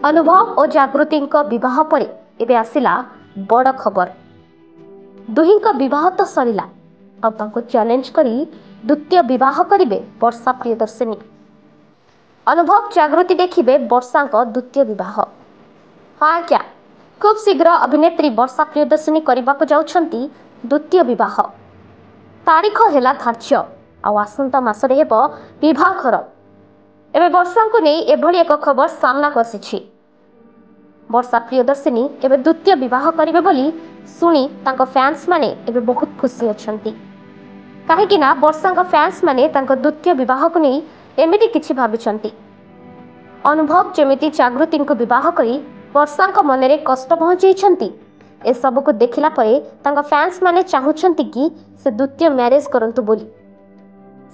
अनुभव और जागृति बह पर एबे आसिला बड़ खबर। दुही बह तो सरला चैलेंज करी द्वितीय विवाह करिवे वर्षा प्रियदर्शिनी। अनुभव जागृति देखिए वर्षा द्वितीय विवाह। हाँ क्या खूब शीघ्र अभिनेत्री वर्षा प्रियदर्शिनी करने को जाउछंती द्वितीय विवाह। तारीख है धार्य आसंता मासरे हेबो विवाहर। एबे वर्षा को नहीं एभली एक खबर सामना को आसी। वर्षा प्रियदर्शिनी एबे द्वितीय विवाह करिवे बोली सुनी तांको फैंस माने एबे बहुत खुशी अछंती। काहेकि ना वर्षा फैंस माने तांको द्वितीय विवाह को नहीं एमिति किछि भाबिछंती। अनुभव जेमिति जागृति को विवाह करी वर्षा मन में कष्ट पहुंचैछंती ए सब को देखिला परे तांको फैंस माने चाहुछंती कि से द्वितीय मैरिज करंतु बोली।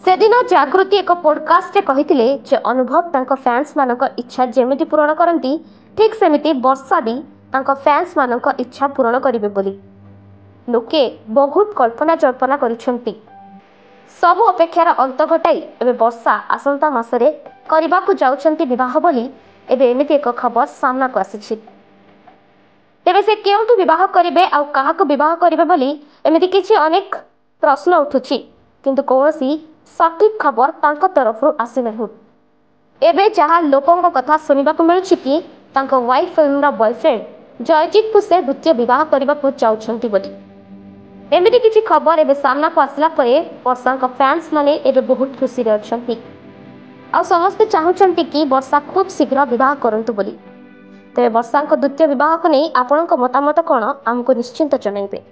सेदिन जागृति एक पॉडकास्ट कहिथिले जे अनुभव तांको फैंस मानक इच्छा जेमिति पूरण करंती ठीक सेमिति वर्षा भी तांको फैंस मानक इच्छा पूरण करिवे बोली लोके बहुत कल्पना जल्पना करिछंती। सब अपेक्षार अंत घटाई एबे वर्षा आसंता मासरे करबा को जाउछंती विवाह बोली एबे एमिति एक खबर सामना को आसीछि। तेबे से केउंटु विवाह करिवे आ काहाको विवाह करिवे बोली एमिति किछि अनेक प्रश्न उठुछि किंतु कोनोसी सटीक खबर तांको तरफरु आसी नहीं। एबे जहाँ लोकों कथा सुनिबा को मिलुछि कि तांको वाइफ फिल्म बॉयफ्रेंड जयजीत को से द्वितीय विवाह करबा को चाउछंती बोली एमिति किछि खबर एबे सामना को आसला परे वर्षा फैंस माने एबे बहुत खुशी रे अछंती आ समस्त चाहुछंती कि वर्षा खूब शीघ्र विवाह करंतु बोली। तेबे वर्षा द्वितीय विवाह को नहीं आपनक मतामत कोन हमको निश्चिंत जणाइबे।